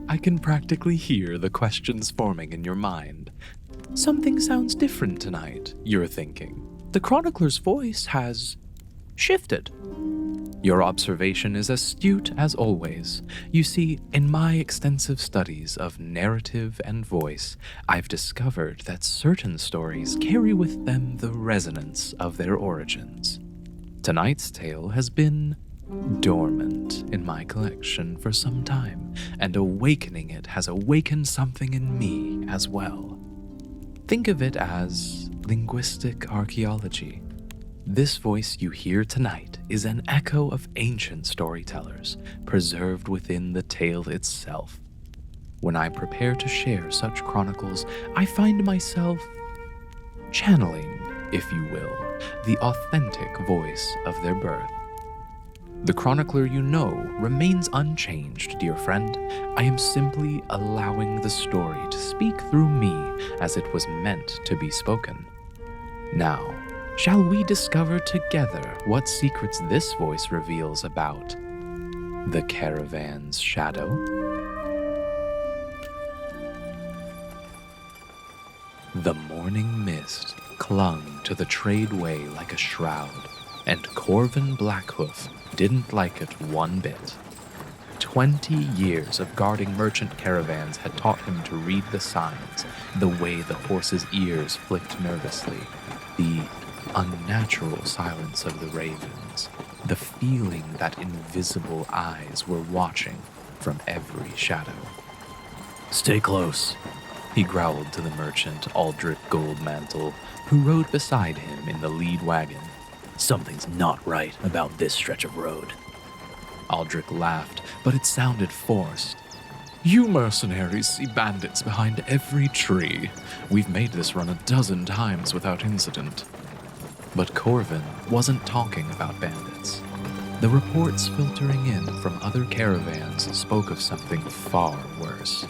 I can practically hear the questions forming in your mind. Something sounds different tonight, you're thinking. The chronicler's voice has shifted. Your observation is astute as always. You see, in my extensive studies of narrative and voice, I've discovered that certain stories carry with them the resonance of their origins. Tonight's tale has been dormant in my collection for some time, and awakening it has awakened something in me as well. Think of it as linguistic archaeology. This voice you hear tonight is an echo of ancient storytellers, preserved within the tale itself. When I prepare to share such chronicles, I find myself channeling, if you will, the authentic voice of their birth. The chronicler you know remains unchanged, dear friend. I am simply allowing the story to speak through me as it was meant to be spoken. Now, shall we discover together what secrets this voice reveals about the Caravan's shadow? The morning mist clung to the tradeway like a shroud, and Corvin Blackhoof didn't like it one bit. 20 years of guarding merchant caravans had taught him to read the signs, the way the horse's ears flicked nervously, the unnatural silence of the ravens, the feeling that invisible eyes were watching from every shadow. "Stay close," he growled to the merchant, Aldrich Goldmantle, who rode beside him in the lead wagon. "Something's not right about this stretch of road." Aldrich laughed, but it sounded forced. "You mercenaries see bandits behind every tree. We've made this run a dozen times without incident." But Corvin wasn't talking about bandits. The reports filtering in from other caravans spoke of something far worse.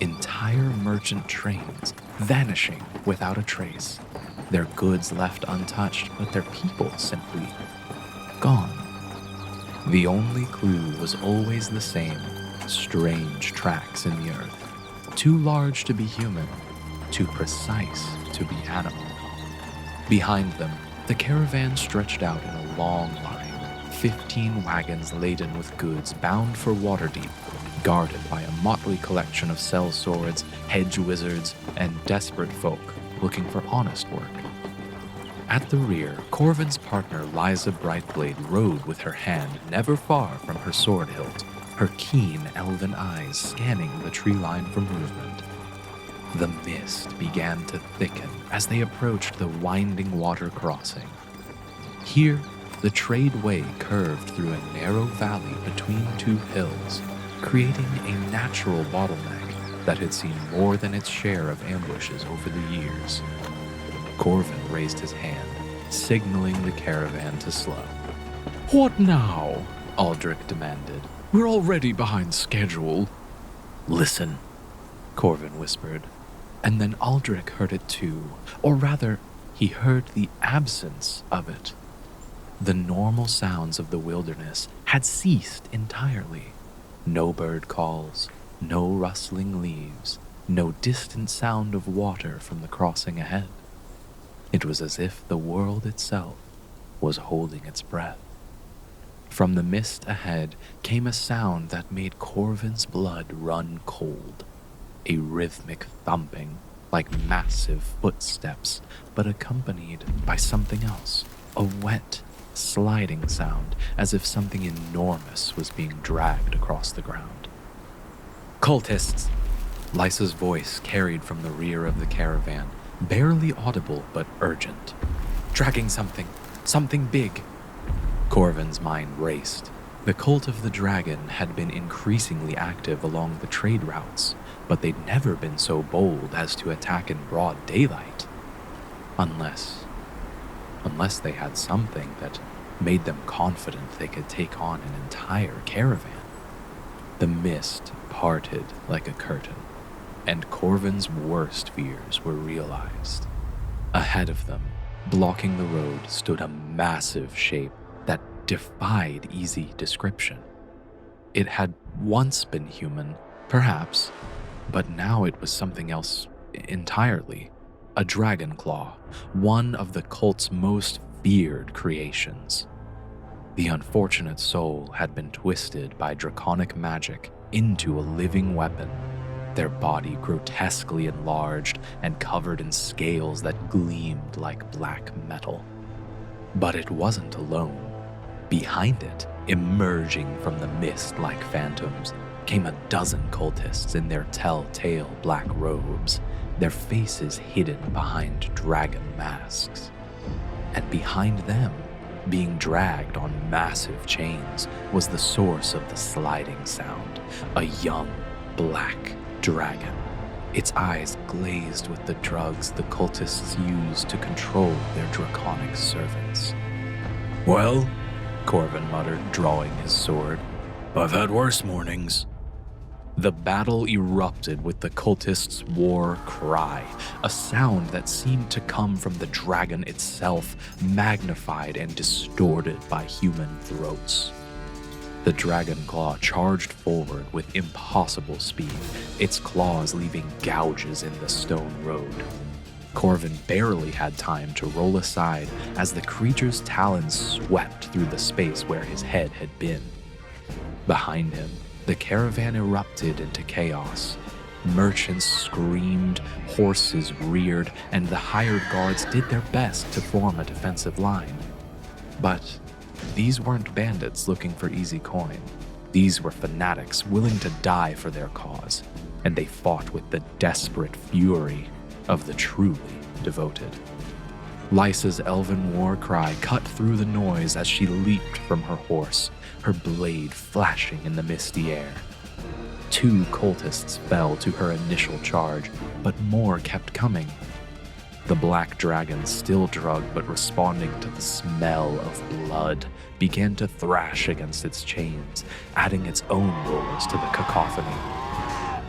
Entire merchant trains vanishing without a trace. Their goods left untouched, but their people simply gone. The only clue was always the same: strange tracks in the earth. Too large to be human, too precise to be animal. Behind them, the caravan stretched out in a long line, 15 wagons laden with goods bound for Waterdeep, guarded by a motley collection of sellswords, hedge wizards, and desperate folk looking for honest work. At the rear, Corvin's partner Liza Brightblade rode with her hand never far from her sword hilt, her keen elven eyes scanning the tree line for movement. The mist began to thicken as they approached the winding water crossing. Here, the tradeway curved through a narrow valley between two hills, creating a natural bottleneck that had seen more than its share of ambushes over the years. Corvin raised his hand, signaling the caravan to slow. "What now?" Aldrich demanded. "We're already behind schedule." "Listen," Corvin whispered, and then Aldrich heard it too, or rather, he heard the absence of it. The normal sounds of the wilderness had ceased entirely. No bird calls, no rustling leaves, no distant sound of water from the crossing ahead. It was as if the world itself was holding its breath. From the mist ahead came a sound that made Corvin's blood run cold. A rhythmic thumping, like massive footsteps, but accompanied by something else. A wet, sliding sound, as if something enormous was being dragged across the ground. "Cultists!" Lysa's voice carried from the rear of the caravan, barely audible but urgent. "Tracking something big." Corvin's mind raced. The cult of the dragon had been increasingly active along the trade routes, but they'd never been so bold as to attack in broad daylight. Unless they had something that made them confident they could take on an entire caravan. The mist parted like a curtain, and Corvin's worst fears were realized. Ahead of them, blocking the road, stood a massive shape that defied easy description. It had once been human, Perhaps, but now it was something else entirely. A dragon claw, one of the cult's most feared creations. The unfortunate soul had been twisted by draconic magic into a living weapon, their body grotesquely enlarged and covered in scales that gleamed like black metal. But it wasn't alone. Behind it, emerging from the mist like phantoms, came a dozen cultists in their telltale black robes, their faces hidden behind dragon masks. And behind them, being dragged on massive chains, was the source of the sliding sound, a young black dragon, its eyes glazed with the drugs the cultists used to control their draconic servants. "Well," Corvin muttered, drawing his sword, "I've had worse mornings." The battle erupted with the cultists' war cry, a sound that seemed to come from the dragon itself, magnified and distorted by human throats. The dragon claw charged forward with impossible speed, its claws leaving gouges in the stone road. Corvin barely had time to roll aside as the creature's talons swept through the space where his head had been. Behind him, the caravan erupted into chaos. Merchants screamed, horses reared, and the hired guards did their best to form a defensive line. But these weren't bandits looking for easy coin. These were fanatics willing to die for their cause, and they fought with the desperate fury of the truly devoted. Lysa's elven war cry cut through the noise as she leaped from her horse, her blade flashing in the misty air. 2 cultists fell to her initial charge, but more kept coming. The black dragon, still drugged but responding to the smell of blood, began to thrash against its chains, adding its own roars to the cacophony.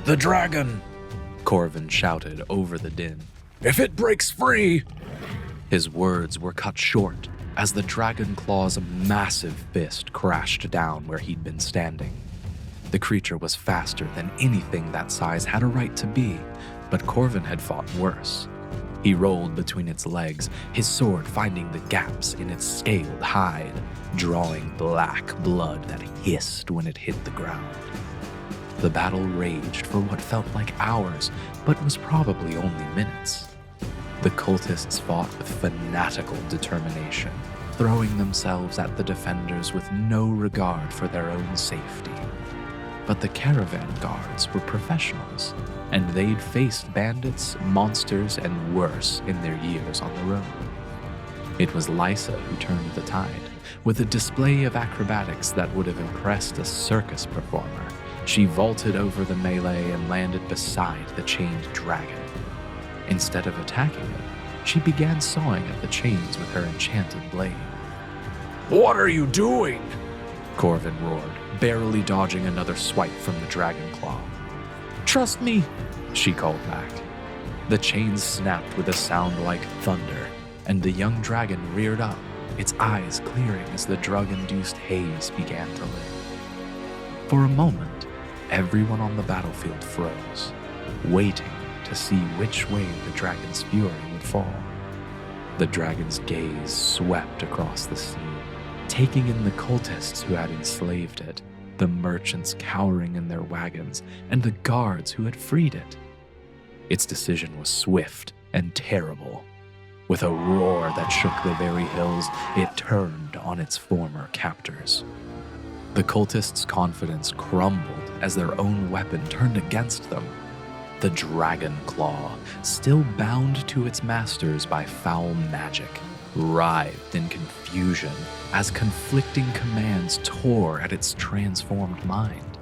"The dragon!" Corvin shouted over the din. "If it breaks free!" His words were cut short as the dragon claw's massive fist crashed down where he'd been standing. The creature was faster than anything that size had a right to be, but Corvin had fought worse. He rolled between its legs, his sword finding the gaps in its scaled hide, drawing black blood that hissed when it hit the ground. The battle raged for what felt like hours, but was probably only minutes. The cultists fought with fanatical determination, throwing themselves at the defenders with no regard for their own safety. But the caravan guards were professionals, and they'd faced bandits, monsters, and worse in their years on the road. It was Lysa who turned the tide. With a display of acrobatics that would have impressed a circus performer, she vaulted over the melee and landed beside the chained dragon. Instead of attacking it, she began sawing at the chains with her enchanted blade. "What are you doing?" Corvin roared, barely dodging another swipe from the dragon claw. "Trust me," she called back. The chains snapped with a sound like thunder, and the young dragon reared up, its eyes clearing as the drug-induced haze began to lift. For a moment, everyone on the battlefield froze, waiting to see which way the dragon's fury would fall. The dragon's gaze swept across the scene, taking in the cultists who had enslaved it, the merchants cowering in their wagons, and the guards who had freed it. Its decision was swift and terrible. With a roar that shook the very hills, it turned on its former captors. The cultists' confidence crumbled as their own weapon turned against them. The dragon claw, still bound to its masters by foul magic, writhed in confusion as conflicting commands tore at its transformed mind.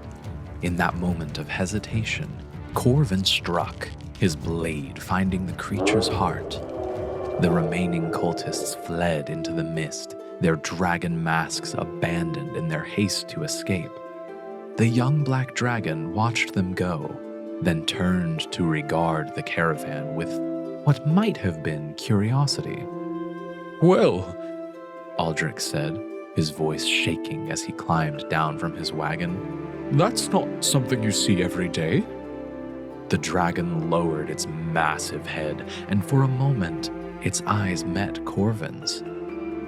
In that moment of hesitation, Corvin struck, his blade finding the creature's heart. The remaining cultists fled into the mist, their dragon masks abandoned in their haste to escape. The young black dragon watched them go, then turned to regard the caravan with what might have been curiosity. "Well," Aldrich said, his voice shaking as he climbed down from his wagon, That's not something you see every day. The dragon lowered its massive head, and for a moment, its eyes met Corvin's.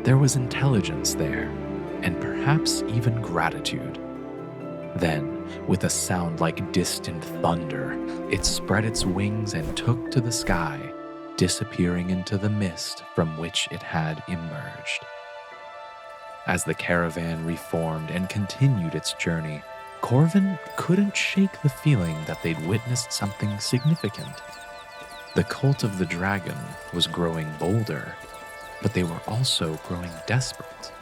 There was intelligence there, and perhaps even gratitude. Then, with a sound like distant thunder, it spread its wings and took to the sky, disappearing into the mist from which it had emerged. As the caravan reformed and continued its journey, Corvin couldn't shake the feeling that they'd witnessed something significant. The cult of the dragon was growing bolder, but they were also growing desperate.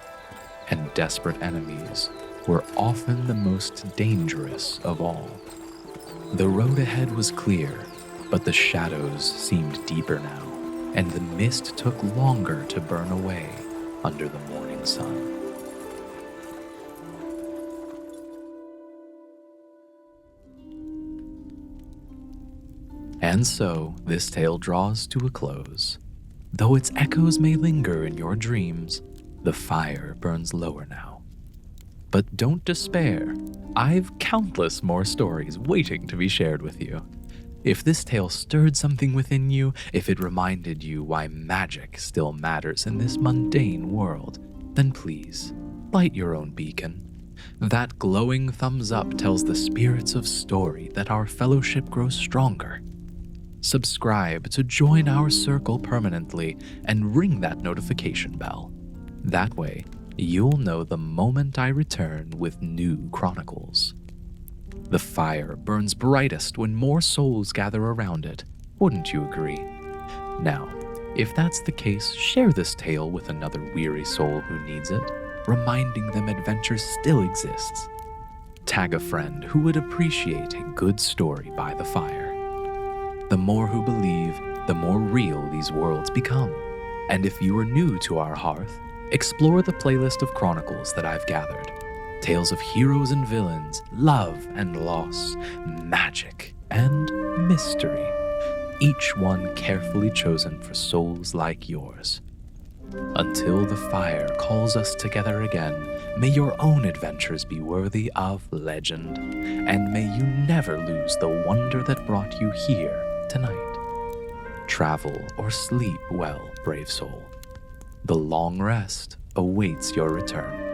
And desperate enemies were often the most dangerous of all. The road ahead was clear, but the shadows seemed deeper now, and the mist took longer to burn away under the morning sun. And so, this tale draws to a close. Though its echoes may linger in your dreams, the fire burns lower now. But don't despair. I've countless more stories waiting to be shared with you. If this tale stirred something within you, if it reminded you why magic still matters in this mundane world, then please, light your own beacon. That glowing thumbs up tells the spirits of story that our fellowship grows stronger. Subscribe to join our circle permanently and ring that notification bell. That way, you'll know the moment I return with new chronicles. The fire burns brightest when more souls gather around it, wouldn't you agree? Now, if that's the case, share this tale with another weary soul who needs it, reminding them adventure still exists. Tag a friend who would appreciate a good story by the fire. The more who believe, the more real these worlds become. And if you are new to our hearth, explore the playlist of chronicles that I've gathered. Tales of heroes and villains, love and loss, magic and mystery. Each one carefully chosen for souls like yours. Until the fire calls us together again, may your own adventures be worthy of legend, and may you never lose the wonder that brought you here tonight. Travel or sleep well, brave soul. The long rest awaits your return.